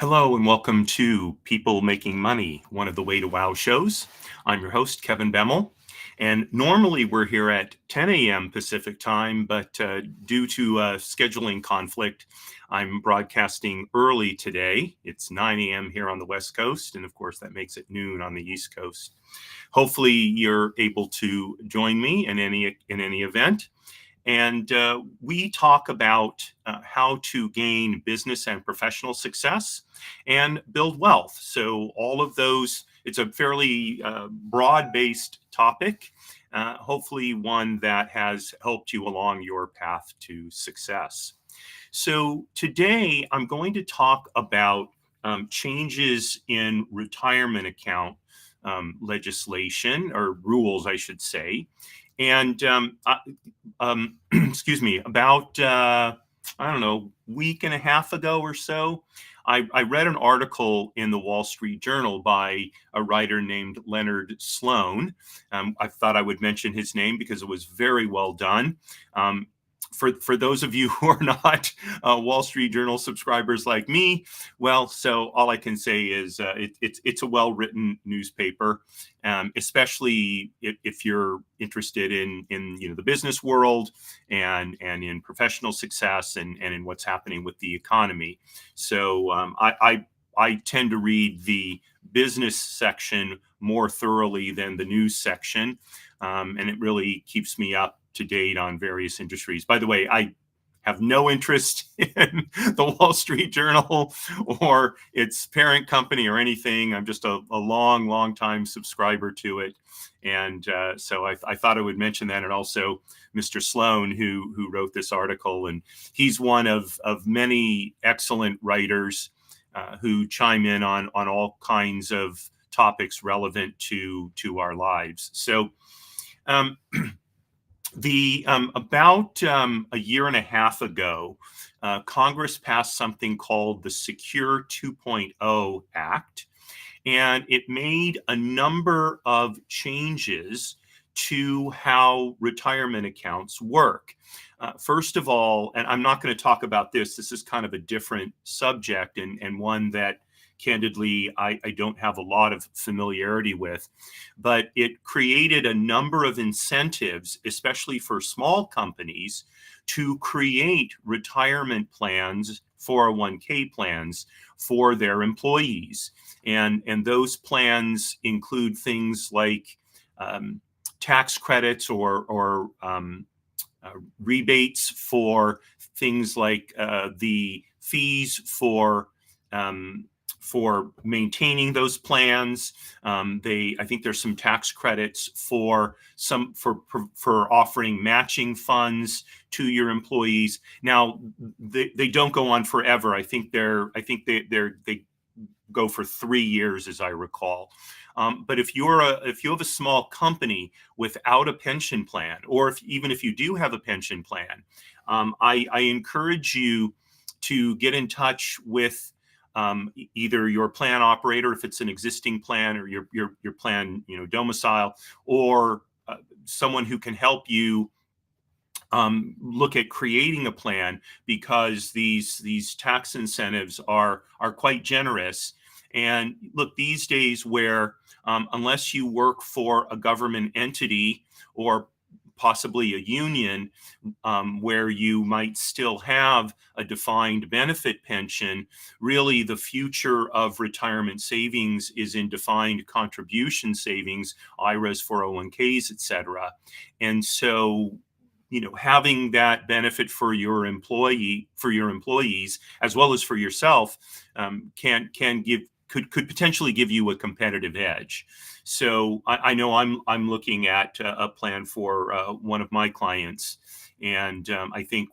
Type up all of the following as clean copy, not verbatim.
Hello and welcome to People Making Money, one of the Way to Wow shows. I'm your host, Kevin Bemmel. And normally we're here at 10 a.m. Pacific time, but due to scheduling conflict, I'm broadcasting early today. It's 9 a.m. here on the West Coast, and of course, that makes it noon on the East Coast. Hopefully, you're able to join me in any event. And we talk about how to gain business and professional success and build wealth. So, all of those, it's a fairly broad based topic, hopefully, one that has helped you along your path to success. So, today I'm going to talk about changes in retirement account legislation or rules, I should say. And excuse me, about I don't know, week and a half ago or so, I read an article in the Wall Street Journal by a writer named Leonard Sloan. I thought I would mention his name because it was very well done. Um, for those of you who are not Wall Street Journal subscribers like me, well, so all I can say is it's a well written newspaper, especially if you're interested in the business world and in professional success and in what's happening with the economy. So I tend to read the business section more thoroughly than the news section, and it really keeps me up to date on various industries. By the way, I have no interest in the Wall Street Journal or its parent company or anything. I'm just a long time subscriber to it. And so I thought I would mention that. And also Mr. Sloan, who wrote this article. And he's one of many excellent writers who chime in on all kinds of topics relevant to our lives. So um, the about a year and a half ago, Congress passed something called the Secure 2.0 Act, and it made a number of changes to how retirement accounts work. First of all, and I'm not going to talk about this, this is kind of a different subject and one that candidly I don't have a lot of familiarity with, but it created a number of incentives, especially for small companies, to create retirement plans, 401k plans for their employees. And those plans include things like tax credits or rebates for things like the fees for maintaining those plans. I think there's some tax credits for offering matching funds to your employees. Now they don't go on forever. I think they go for 3 years, as I recall. But if you have a small company without a pension plan, or even if you do have a pension plan, I encourage you to get in touch with either your plan operator, if it's an existing plan, or your plan domicile, or someone who can help you look at creating a plan, because these tax incentives are quite generous. And look, these days where unless you work for a government entity or possibly a union, where you might still have a defined benefit pension, really the future of retirement savings is in defined contribution savings, IRAs, 401ks, etc. And so having that benefit for your employees as well as for yourself could potentially give you a competitive edge. So I know I'm looking at a plan for one of my clients, and I think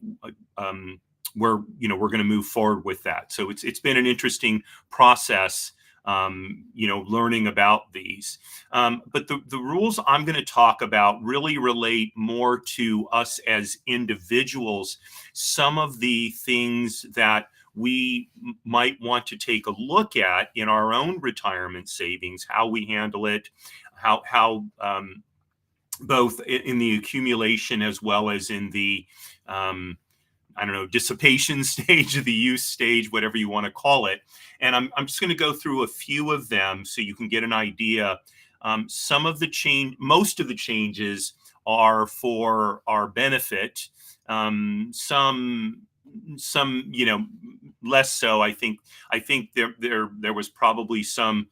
we're going to move forward with that. So it's been an interesting process, learning about these. But the rules I'm going to talk about really relate more to us as individuals. Some of the things that we might want to take a look at in our own retirement savings, how we handle it, how both in the accumulation as well as in the I don't know, dissipation stage, the use stage, whatever you want to call it. And I'm just going to go through a few of them so you can get an idea. Most of the changes are for our benefit. Some, less so. I think there was probably some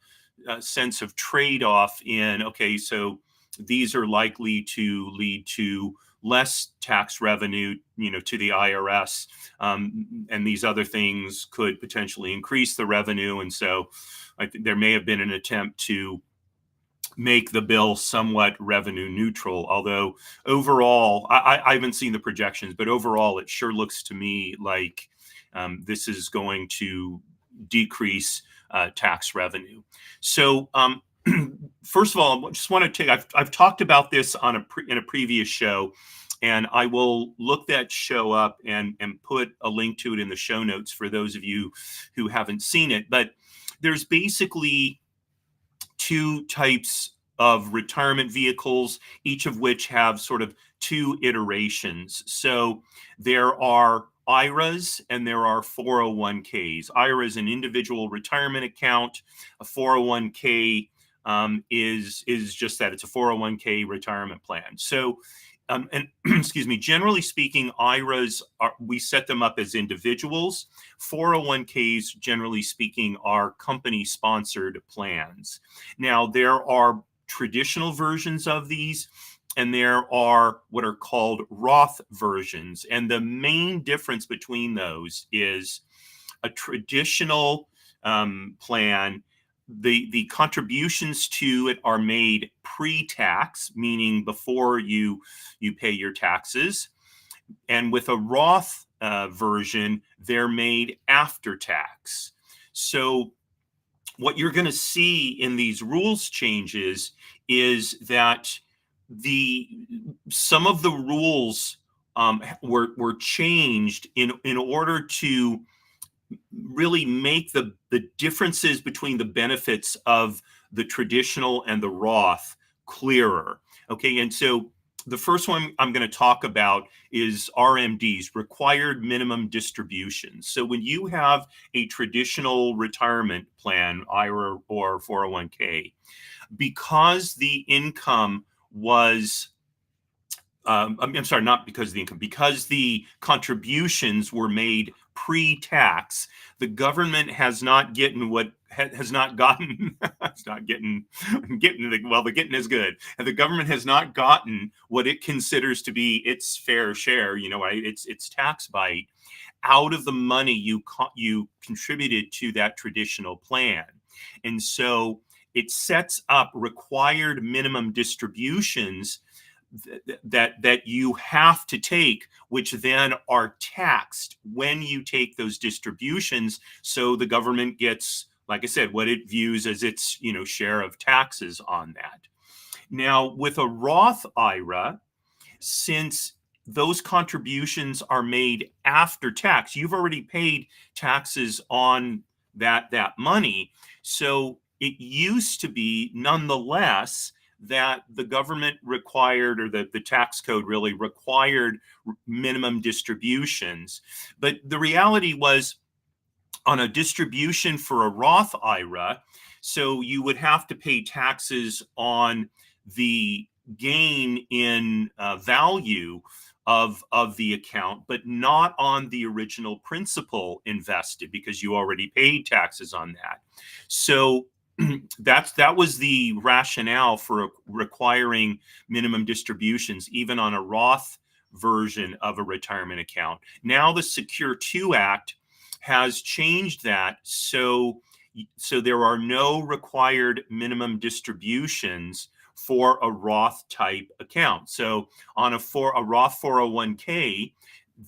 sense of trade-off in, okay, so these are likely to lead to less tax revenue, to the IRS, and these other things could potentially increase the revenue. And so I think there may have been an attempt to make the bill somewhat revenue neutral. Although overall, I haven't seen the projections, but overall, it sure looks to me like this is going to decrease tax revenue. So first of all, I just want to take, I've talked about this in a previous show, and I will look that show up and put a link to it in the show notes for those of you who haven't seen it. But there's basically two types of retirement vehicles, each of which have sort of two iterations. So there are IRAs and there are 401ks. IRA is an individual retirement account. A 401k is just that. It's a 401k retirement plan. So, and excuse me, generally speaking, IRAs we set them up as individuals. 401ks, generally speaking, are company sponsored plans. Now, there are traditional versions of these, and there are what are called Roth versions. And the main difference between those is a traditional plan. The contributions to it are made pre-tax, meaning before you pay your taxes. And with a Roth version, they're made after tax. So what you're going to see in these rules changes is that some of the rules were changed in order to really make the differences between the benefits of the traditional and the Roth clearer. Okay, and so the first one I'm going to talk about is RMDs, required minimum distributions. So when you have a traditional retirement plan, IRA or 401k, because the income was I'm sorry, not because of the income, because the contributions were made pre-tax, the government has not gotten has not gotten, it's not getting the getting is good. And the government has not gotten what it considers to be its fair share, its tax bite out of the money you contributed to that traditional plan. And so it sets up required minimum distributions that you have to take, which then are taxed when you take those distributions. So the government gets, like I said, what it views as its share of taxes on that. Now, with a Roth IRA, since those contributions are made after tax, you've already paid taxes on that money. So it used to be, nonetheless, that the government required, or the tax code really required, minimum distributions. But the reality was, on a distribution for a Roth IRA, so you would have to pay taxes on the gain in value of the account, but not on the original principal invested, because you already paid taxes on that. So that was the rationale for requiring minimum distributions, even on a Roth version of a retirement account. Now the Secure 2 Act has changed that, so there are no required minimum distributions for a Roth type account. So on a Roth 401k,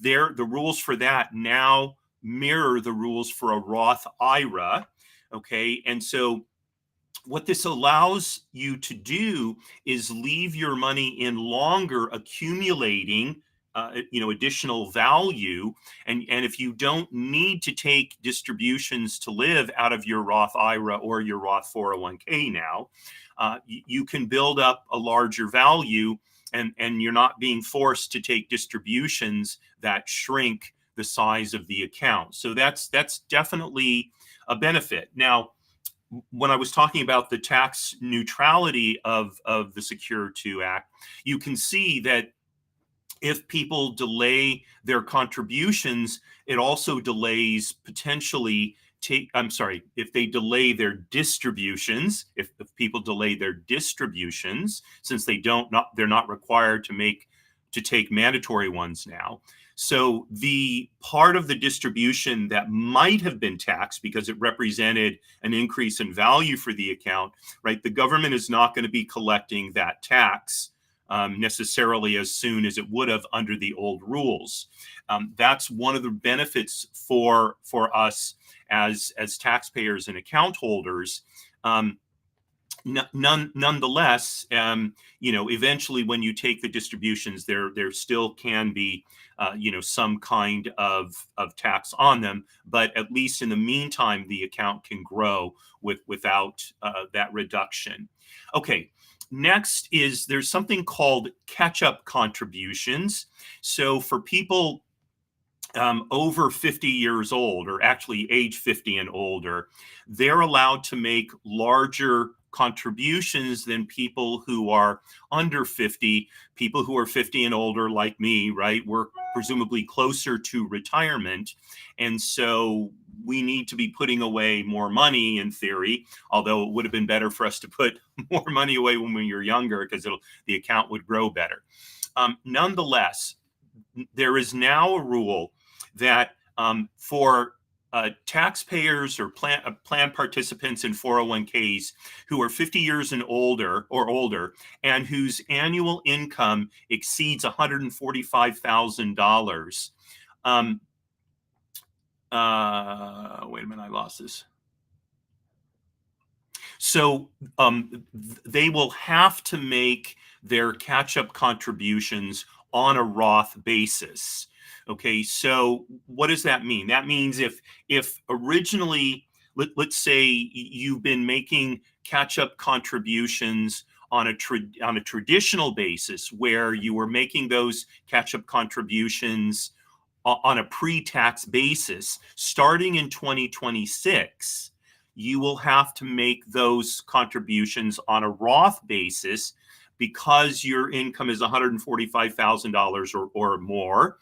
the rules for that now mirror the rules for a Roth IRA. Okay, and so what this allows you to do is leave your money in longer, accumulating additional value. And if you don't need to take distributions to live out of your Roth IRA or your Roth 401k now, you can build up a larger value, and you're not being forced to take distributions that shrink the size of the account. So that's definitely a benefit. Now, when I was talking about the tax neutrality of the Secure 2 Act, you can see that if people delay their contributions, it also delays potentially if they delay their distributions, if people delay their distributions, since they're not required to take mandatory ones now. So the part of the distribution that might have been taxed because it represented an increase in value for the account, right? The government is not going to be collecting that tax necessarily as soon as it would have under the old rules. That's one of the benefits for us as taxpayers and account holders. Nonetheless, eventually when you take the distributions, there still can be, some kind of tax on them. But at least in the meantime, the account can grow without that reduction. Okay. Next there's something called catch-up contributions. So for people over 50 years old, or actually age 50 and older, they're allowed to make larger contributions than people who are under 50. People who are 50 and older, like me, right, we're presumably closer to retirement. And so we need to be putting away more money in theory, although it would have been better for us to put more money away when we were younger because the account would grow better. Nonetheless, there is now a rule that for taxpayers or plan participants in 401ks who are 50 years and older and whose annual income exceeds $145,000. Wait a minute, I lost this. So they will have to make their catch-up contributions on a Roth basis. Okay, so what does that mean? That means if originally, let's say you've been making catch-up contributions on a traditional basis, where you were making those catch-up contributions on a pre-tax basis, starting in 2026, you will have to make those contributions on a Roth basis because your income is $145,000 or more.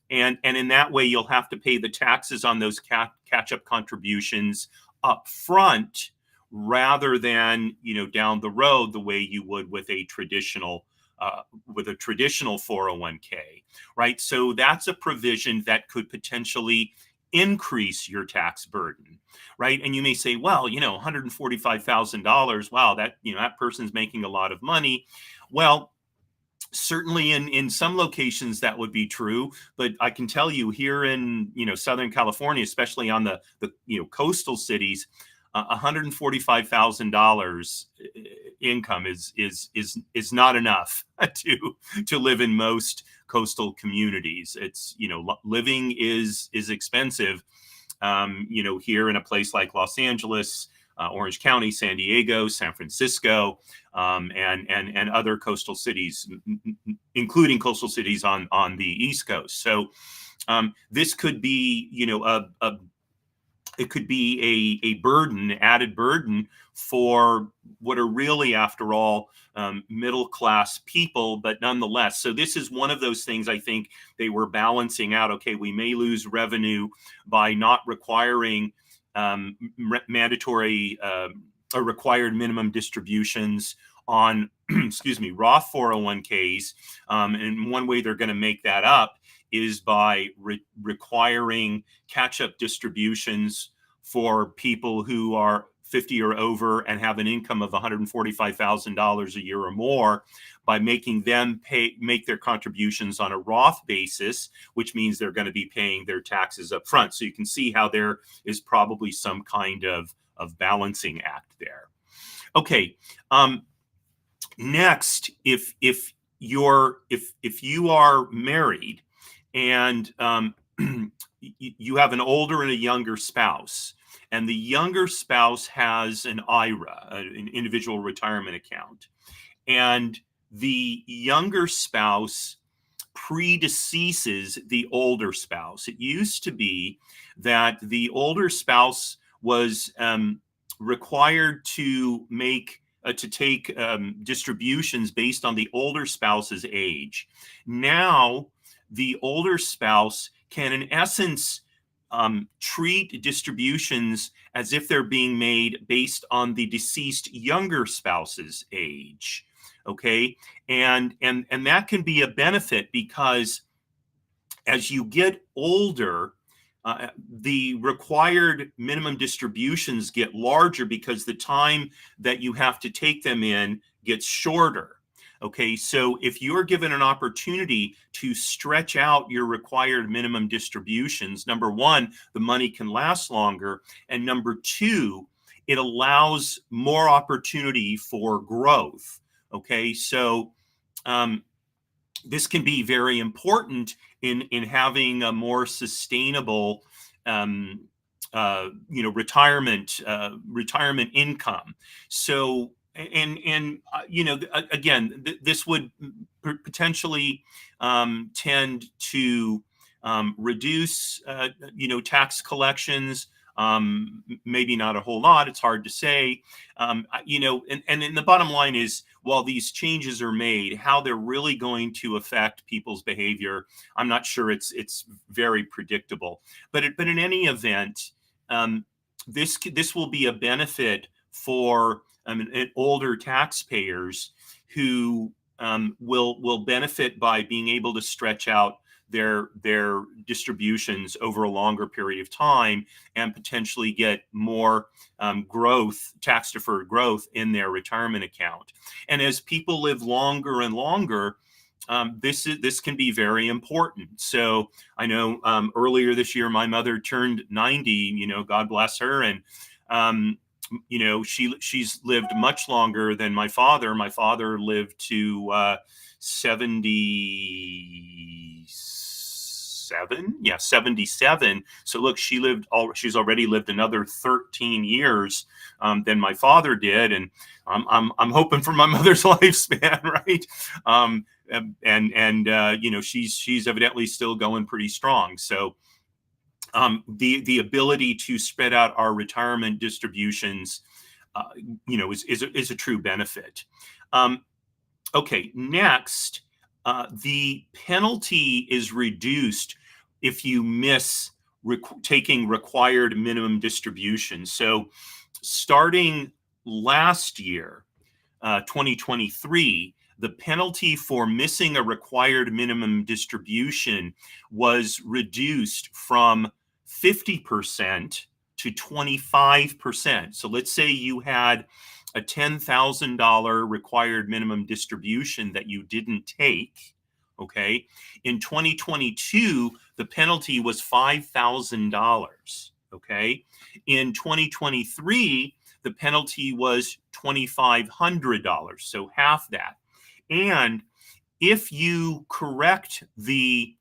And in that way, you'll have to pay the taxes on those catch-up contributions up front rather than, down the road the way you would with a traditional 401k, right? So that's a provision that could potentially increase your tax burden, right? And you may say, well, $145,000, wow, that person's making a lot of money. Well, certainly in some locations that would be true, but I can tell you here in Southern California, especially on the coastal cities, $145,000 income is not enough to live in most coastal communities. It's living is expensive. Here in a place like Los Angeles, Orange County, San Diego, San Francisco, and other coastal cities, including coastal cities on the East Coast. So this could be, it could be a added burden for what are really, after all, middle class people, but nonetheless. So this is one of those things I think they were balancing out. Okay, we may lose revenue by not requiring mandatory or required minimum distributions on, Roth 401ks. And one way they're going to make that up is by requiring catch-up distributions for people who are 50 or over and have an income of $145,000 a year or more, by making them make their contributions on a Roth basis, which means they're going to be paying their taxes up front. So you can see how there is probably some kind of balancing act there. Okay. Next, if you are married and you have an older and a younger spouse, and the younger spouse has an IRA, an individual retirement account, and the younger spouse predeceases the older spouse. It used to be that the older spouse was required to take distributions based on the older spouse's age. Now, the older spouse can, in essence, treat distributions as if they're being made based on the deceased younger spouse's age. Okay, and that can be a benefit because as you get older, the required minimum distributions get larger because the time that you have to take them in gets shorter. Okay, so if you're given an opportunity to stretch out your required minimum distributions, number one, the money can last longer. And number two, it allows more opportunity for growth. Okay, so this can be very important in having a more sustainable retirement income. So again, this would potentially tend to reduce tax collections. Maybe not a whole lot. It's hard to say. And the bottom line is, while these changes are made, how they're really going to affect people's behavior, I'm not sure. It's very predictable. But in any event, this will be a benefit for older taxpayers who will benefit by being able to stretch out their distributions over a longer period of time and potentially get more tax deferred growth in their retirement account. And as people live longer and longer, this can be very important. So I know earlier this year my mother turned 90. God bless her, and she's lived much longer than my father. My father lived to 77. So look, she's already lived another 13 years than my father did, and I'm hoping for my mother's lifespan, right? She's evidently still going pretty strong. So the ability to spread out our retirement distributions, is a true benefit. Okay, next, the penalty is reduced if you miss taking required minimum distributions. So starting last year, 2023, the penalty for missing a required minimum distribution was reduced from 50% to 25%. So let's say you had a $10,000 required minimum distribution that you didn't take. Okay. In 2022, the penalty was $5,000. Okay. In 2023, the penalty was $2,500. So half that. And if you correct the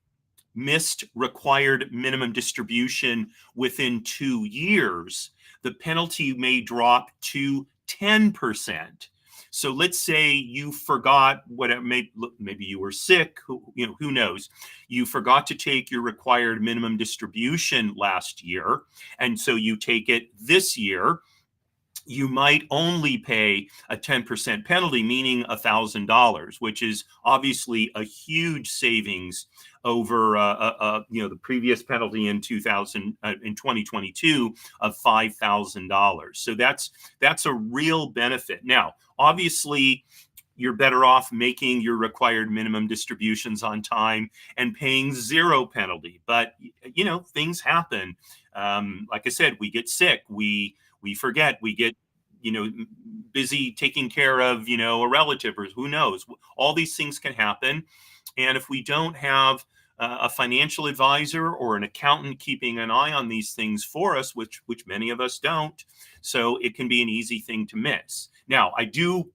missed required minimum distribution within 2 years, the penalty may drop to 10%. So let's say you forgot maybe you were sick, who knows? You forgot to take your required minimum distribution last year, and so you take it this year. You might only pay a 10% penalty, meaning $1,000, which is obviously a huge savings over the previous penalty in 2022 of $5,000. So that's a real benefit. Now, obviously, you're better off making your required minimum distributions on time and paying zero penalty. But things happen. Like I said, we get sick. We forget, we get busy taking care of a relative, or who knows. All these things can happen, and if we don't have a financial advisor or an accountant keeping an eye on these things for us, which many of us don't, so it can be an easy thing to miss. Now, I do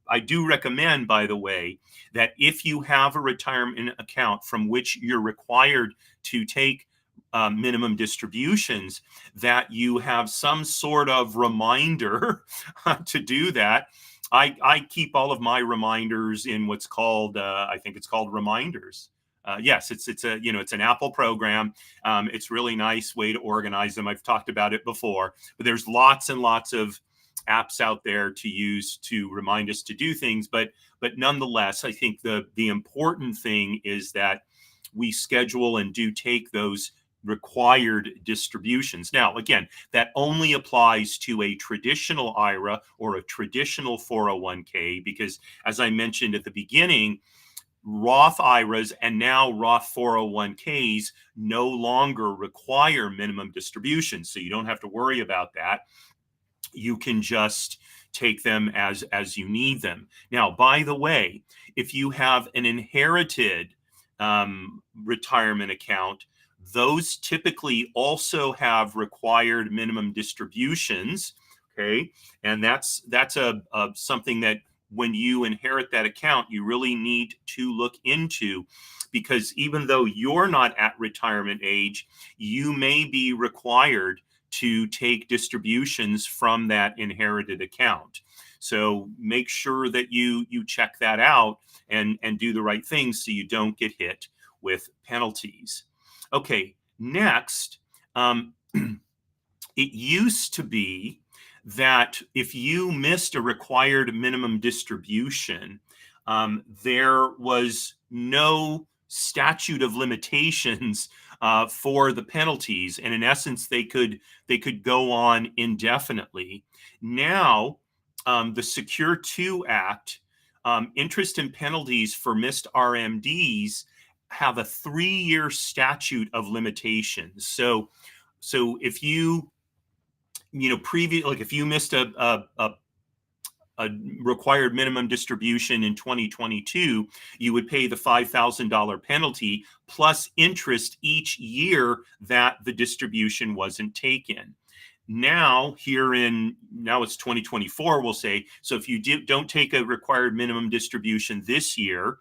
recommend, by the way, that if you have a retirement account from which you're required to take minimum distributions, that you have some sort of reminder to do that. I keep all of my reminders in what's called, I think it's called Reminders. Yes, it's a it's an Apple program. It's really nice way to organize them. I've talked about it before, but there's lots and lots of apps out there to use to remind us to do things. But nonetheless, I think the important thing is that we schedule and do take those required distributions. Now, again, that only applies to a traditional IRA or a traditional 401k, because as I mentioned at the beginning, Roth IRAs and now Roth 401ks no longer require minimum distributions. So you don't have to worry about that. You can just take them as you need them. Now, by the way, if you have an inherited retirement account, those typically also have required minimum distributions. Okay, and that's a something that when you inherit that account, you really need to look into, because even though you're not at retirement age, you may be required to take distributions from that inherited account. So make sure that you check that out and do the right things so you don't get hit with penalties. Okay, next, it used to be that if you missed a required minimum distribution, there was no statute of limitations for the penalties, and in essence, they could go on indefinitely. Now, the Secure 2 Act, interest and penalties for missed RMDs have a 3-year statute of limitations. So if like if you missed a required minimum distribution in 2022, you would pay the $5,000 penalty plus interest each year that the distribution wasn't taken. Now it's 2024, we'll say. So if you don't take a required minimum distribution this year,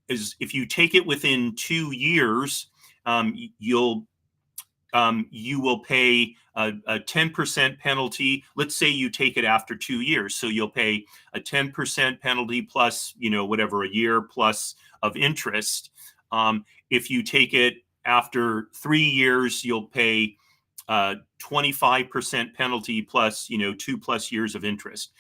if you take it within 2 years, you will pay a 10% penalty. Let's say you take it after 2 years. So you'll pay a 10% penalty plus, whatever, a year plus of interest. If you take it after 3 years, you'll pay 25% penalty plus, 2+ years of interest.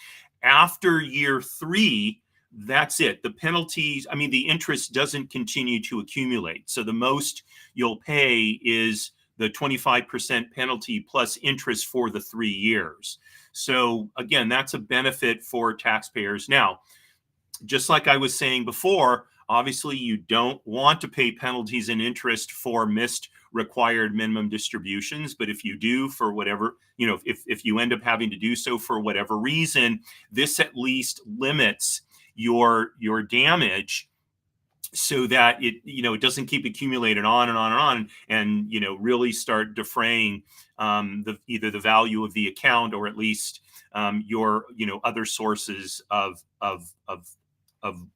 After year 3, that's it. The penalties, the interest doesn't continue to accumulate. So the most you'll pay is the 25% penalty plus interest for the 3 years. So again, that's a benefit for taxpayers. Now, just like I was saying before, obviously you don't want to pay penalties and interest for missed required minimum distributions. But if you do, for whatever, if you end up having to do so for whatever reason, this at least limits your damage, so that it doesn't keep accumulating on and on and on, and really start defraying either the value of the account, or at least your other sources of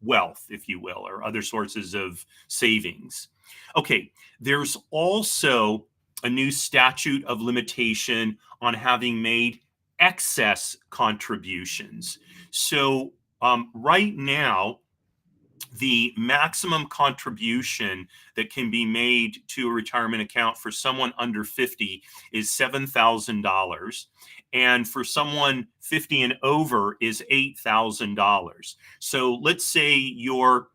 wealth, if you will, or other sources of savings. Okay, there's also a new statute of limitation on having made excess contributions. So right now, the maximum contribution that can be made to a retirement account for someone under 50 is $7,000. And for someone 50 and over is $8,000. So let's say you're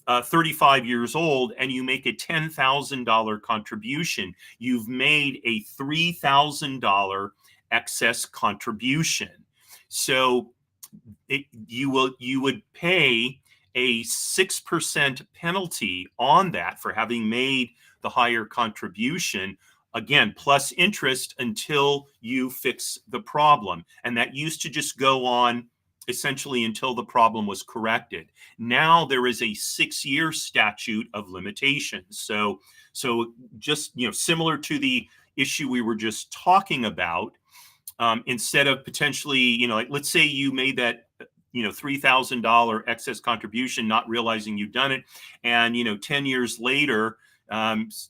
35 years old and you make a $10,000 contribution. You've made a $3,000 excess contribution. So you would pay a 6% penalty on that for having made the higher contribution, again, plus interest until you fix the problem. And that used to just go on essentially until the problem was corrected. Now there is a 6-year statute of limitations. So just, similar to the issue we were just talking about, instead of potentially, like let's say you made that $3,000 excess contribution, not realizing you've done it, and 10 years later,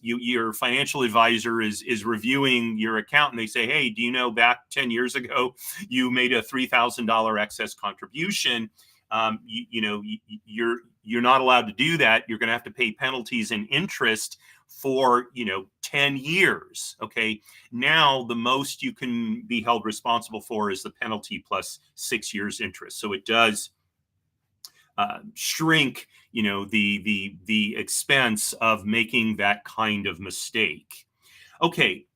your financial advisor is reviewing your account, and they say, hey, do you know back 10 years ago you made a $3,000 excess contribution? you're not allowed to do that. You're going to have to pay penalties and interest for 10 years. Okay, now the most you can be held responsible for is the penalty plus 6 years interest. So it does shrink the expense of making that kind of mistake. Okay.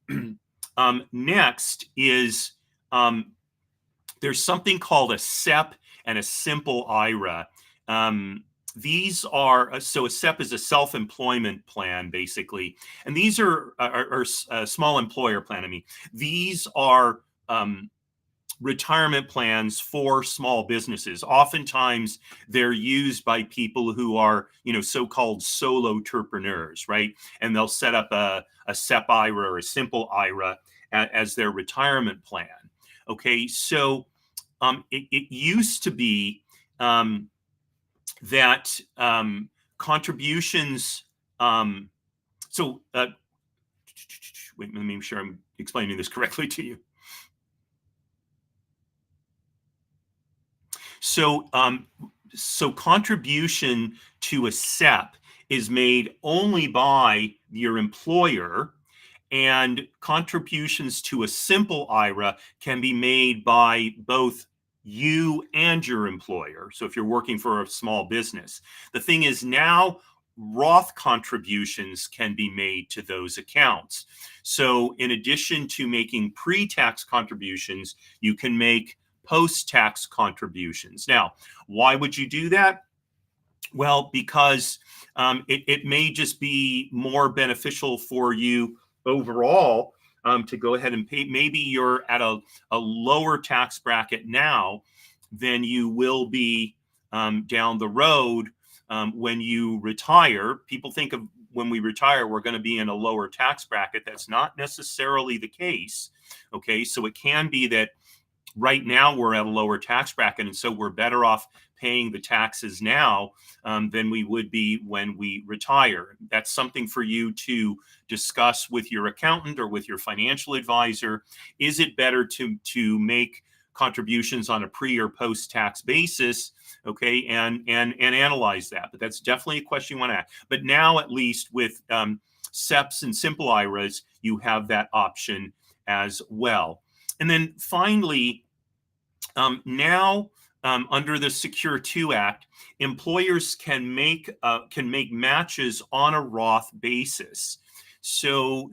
Next is there's something called a SEP and a simple IRA. These are so a SEP is a self-employment plan, basically, and these are a small employer plan. I mean, these are retirement plans for small businesses. Oftentimes, they're used by people who are, so-called solo entrepreneurs, right? And they'll set up a SEP IRA or a simple IRA as their retirement plan. Okay, so it used to be that contributions. Wait, let me make sure I'm explaining this correctly to you. So contribution to a SEP is made only by your employer, and contributions to a simple IRA can be made by both you and your employer. So if you're working for a small business, the thing is now Roth contributions can be made to those accounts. So in addition to making pre-tax contributions, you can make post-tax contributions. Now, why would you do that? Well, because it may just be more beneficial for you overall to go ahead and pay. Maybe you're at a lower tax bracket now than you will be down the road when you retire. People think of when we retire, we're going to be in a lower tax bracket. That's not necessarily the case. Okay, so it can be that right now we're at a lower tax bracket, and so we're better off paying the taxes now than we would be when we retire. That's something for you to discuss with your accountant or with your financial advisor. Is it better to make contributions on a pre or post tax basis? Okay, and analyze that. But that's definitely a question you want to ask. But now, at least with SEPs and simple IRAs, you have that option as well. And then finally, now under the Secure 2 Act, employers can make matches on a Roth basis. So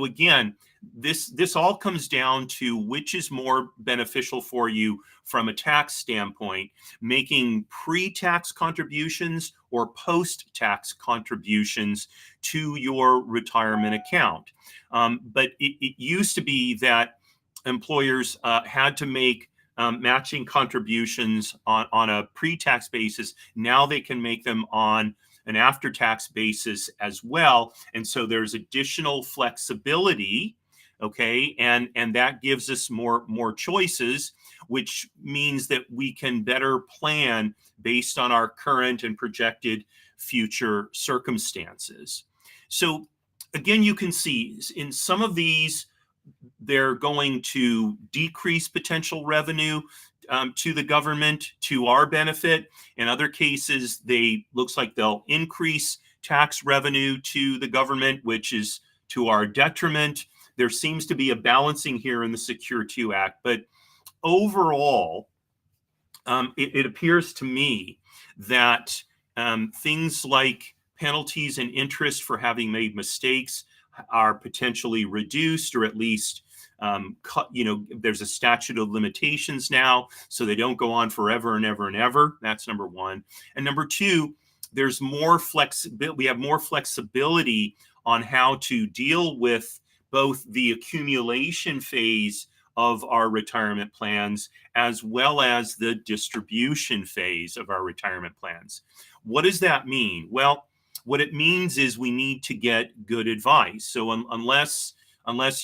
again, this all comes down to which is more beneficial for you from a tax standpoint, making pre-tax contributions or post-tax contributions to your retirement account. But it used to be that employers had to make matching contributions on a pre-tax basis. Now they can make them on an after-tax basis as well. And so there's additional flexibility, okay? And that gives us more choices, which means that we can better plan based on our current and projected future circumstances. So again, you can see in some of these, they're going to decrease potential revenue to the government to our benefit. In other cases, looks like they'll increase tax revenue to the government, which is to our detriment. There seems to be a balancing here in the Secure 2 Act, but overall, it appears to me that things like penalties and interest for having made mistakes are potentially reduced, or at least there's a statute of limitations now, so they don't go on forever and ever and ever. That's number one. And number two, there's more flexibility. We have more flexibility on how to deal with both the accumulation phase of our retirement plans as well as the distribution phase of our retirement plans. What does that mean? Well, what it means is we need to get good advice. So unless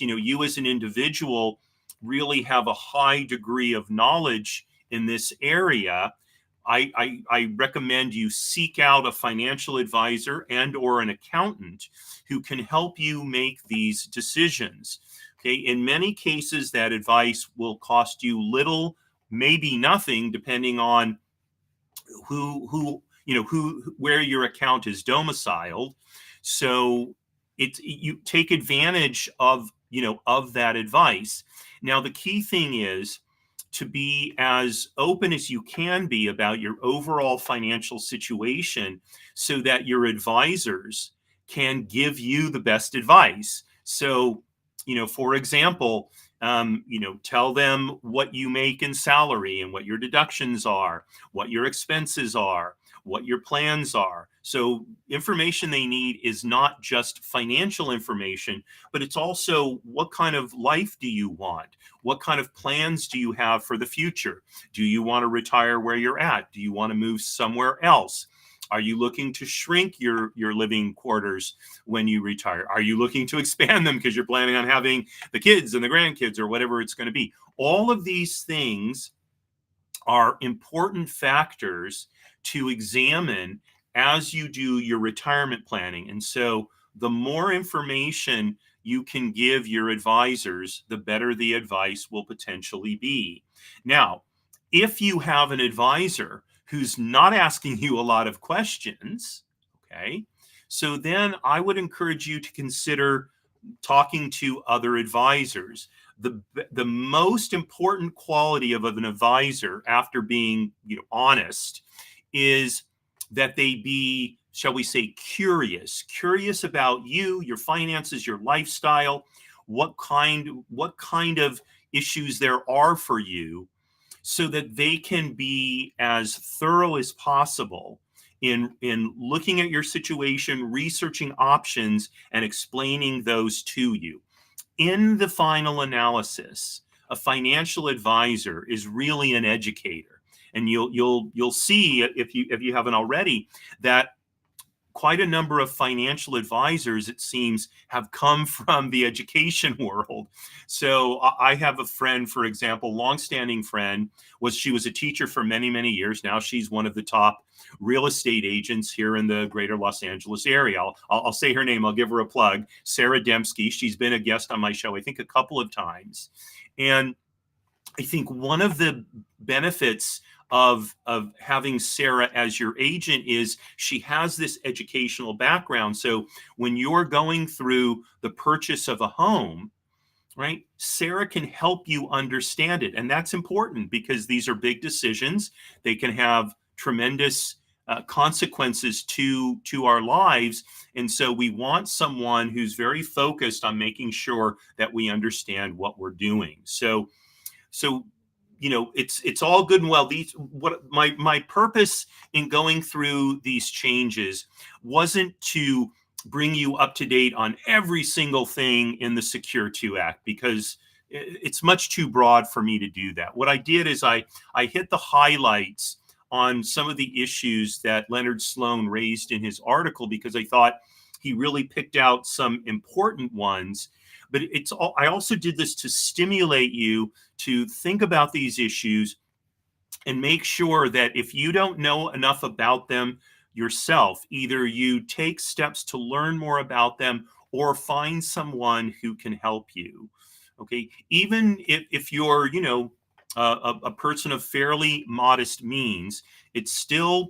you as an individual really have a high degree of knowledge in this area, I recommend you seek out a financial advisor and or an accountant who can help you make these decisions. Okay, in many cases, that advice will cost you little, maybe nothing, depending on who where your account is domiciled. So you take advantage of that advice. Now, the key thing is to be as open as you can be about your overall financial situation so that your advisors can give you the best advice. So, for example, tell them what you make in salary and what your deductions are, what your expenses are, what your plans are. So information they need is not just financial information, but it's also what kind of life do you want? What kind of plans do you have for the future? Do you want to retire where you're at? Do you want to move somewhere else? Are you looking to shrink your living quarters when you retire? Are you looking to expand them because you're planning on having the kids and the grandkids or whatever it's going to be? All of these things are important factors to examine as you do your retirement planning. And so the more information you can give your advisors, the better the advice will potentially be. Now, if you have an advisor who's not asking you a lot of questions, okay, so then I would encourage you to consider talking to other advisors. The most important quality of an advisor, after being honest, is that they be, shall we say, curious about you, your finances, your lifestyle, what kind of issues there are for you, so that they can be as thorough as possible in looking at your situation, researching options, and explaining those to you. In the final analysis, a financial advisor is really an educator, and you'll see, if you haven't already, that quite a number of financial advisors, it seems, have come from the education world. So I have a friend, for example, longstanding friend, she was a teacher for many, many years. Now she's one of the top real estate agents here in the greater Los Angeles area. I'll say her name. I'll give her a plug. Sarah Dembski. She's been a guest on my show, I think, a couple of times. And I think one of the benefits of having Sarah as your agent is she has this educational background. So when you're going through the purchase of a home, right, Sarah can help you understand it. And that's important because these are big decisions. They can have tremendous consequences to our lives. And so we want someone who's very focused on making sure that we understand what we're doing. So it's all good and well. What my purpose in going through these changes wasn't to bring you up to date on every single thing in the Secure 2 Act, because it's much too broad for me to do that. What I did is I hit the highlights on some of the issues that Leonard Sloan raised in his article, because I thought he really picked out some important ones. But I also did this to stimulate you to think about these issues and make sure that if you don't know enough about them yourself, either you take steps to learn more about them or find someone who can help you. Okay, even if you're a person of fairly modest means, it's still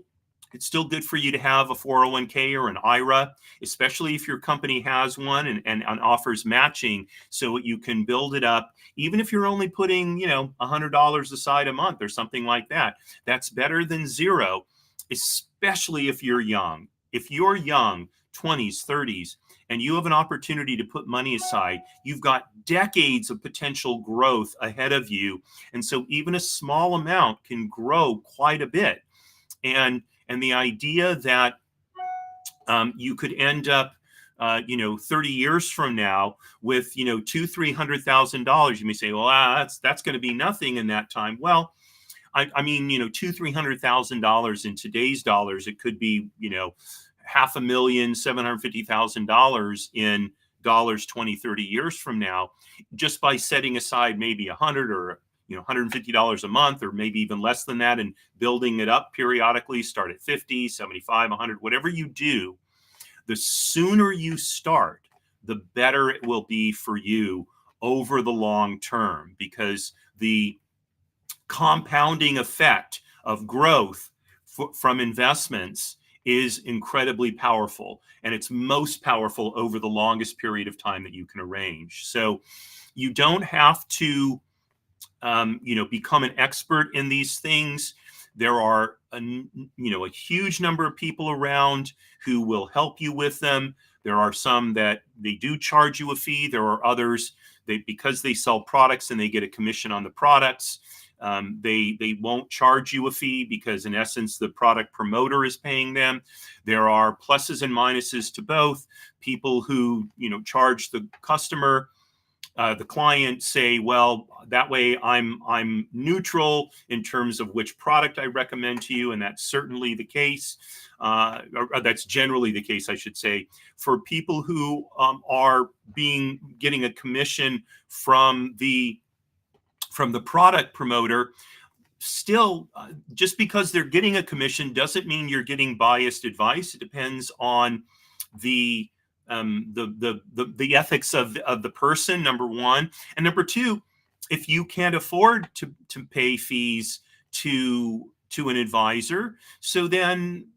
good for you to have a 401k or an IRA, especially if your company has one and offers matching, so you can build it up. Even if you're only putting, $100 aside a month or something like that, that's better than zero, especially if you're young. If you're young, 20s, 30s, and you have an opportunity to put money aside, you've got decades of potential growth ahead of you. And so even a small amount can grow quite a bit. And the idea that you could end up 30 years from now with $200,000-$300,000, you may say, well, that's going to be nothing in that time. Well, I mean, $200,000-$300,000 in today's dollars, it could be $500,000, $750,000 in dollars 20, 30 years from now, just by setting aside maybe $100 or $150 a month, or maybe even less than that, and building it up periodically. Start at 50, 75, 100, whatever you do. The sooner you start, the better it will be for you over the long term, because the compounding effect of growth from investments is incredibly powerful, and it's most powerful over the longest period of time that you can arrange. So you don't have to become an expert in these things. There are a huge number of people around who will help you with them. There are some that they do charge you a fee. There are others because they sell products and they get a commission on the products. They won't charge you a fee because in essence the product promoter is paying them. There are pluses and minuses to both. People who charge the customer, the client, say, well, that way I'm neutral in terms of which product I recommend to you, and that's certainly the case. Or that's generally the case, I should say. For people who are getting a commission from the product promoter, still, just because they're getting a commission doesn't mean you're getting biased advice. It depends on the ethics of the person, number one, and number two, if you can't afford to pay fees to an advisor, so then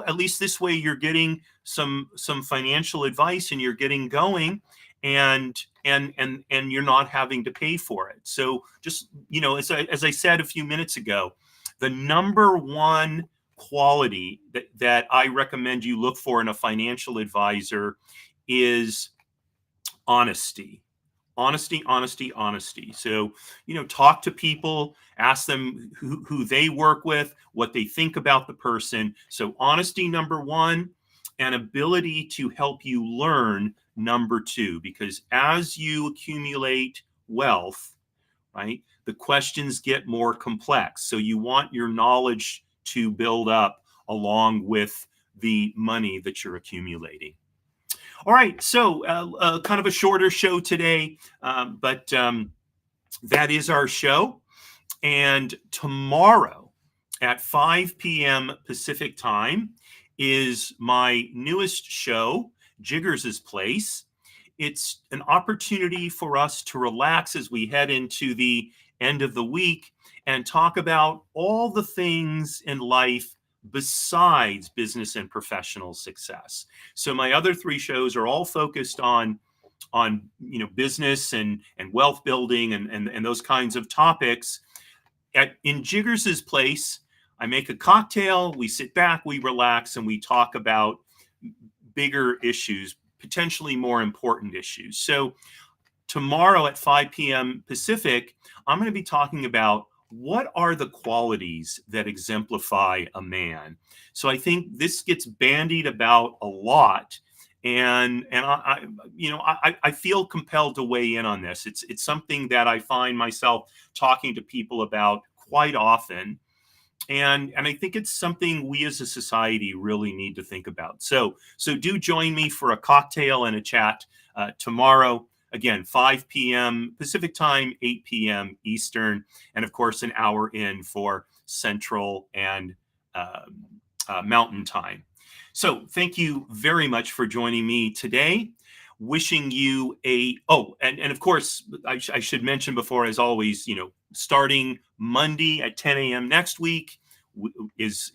at least this way you're getting some financial advice and you're getting going, and you're not having to pay for it. So just as I said a few minutes ago, the number one quality that I recommend you look for in a financial advisor is honesty. Honesty. So, talk to people, ask them who they work with, what they think about the person. So honesty, number one, and ability to help you learn, number two, because as you accumulate wealth, right, the questions get more complex. So you want your knowledge to build up along with the money that you're accumulating. All right, so kind of a shorter show today, but that is our show. And tomorrow at 5 p.m. Pacific time is my newest show, Jiggers' Place. It's an opportunity for us to relax as we head into the end of the week and talk about all the things in life besides business and professional success. So my other three shows are all focused on business and wealth building and those kinds of topics. In Jiggers' Place, I make a cocktail, we sit back, we relax, and we talk about bigger issues, potentially more important issues. So tomorrow at 5 p.m. Pacific, I'm going to be talking about what are the qualities that exemplify a man. So I think this gets bandied about a lot, and I feel compelled to weigh in on this. It's something that I find myself talking to people about quite often. And I think it's something we as a society really need to think about. So do join me for a cocktail and a chat tomorrow. Again, 5 p.m. Pacific time, 8 p.m. Eastern, and of course an hour in for Central and Mountain time. So thank you very much for joining me today. Wishing you and of course, I should mention before, as always, starting Monday at 10 a.m. next week is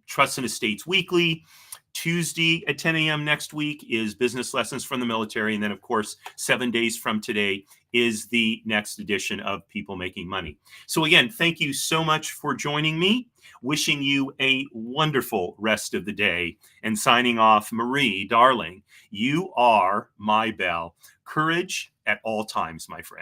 Trust and Estates Weekly. Tuesday at 10 a.m. next week is Business Lessons from the Military. And then, of course, 7 days from today is the next edition of People Making Money. So again, thank you so much for joining me. Wishing you a wonderful rest of the day. And signing off, Marie, darling, you are my belle. Courage at all times, my friend.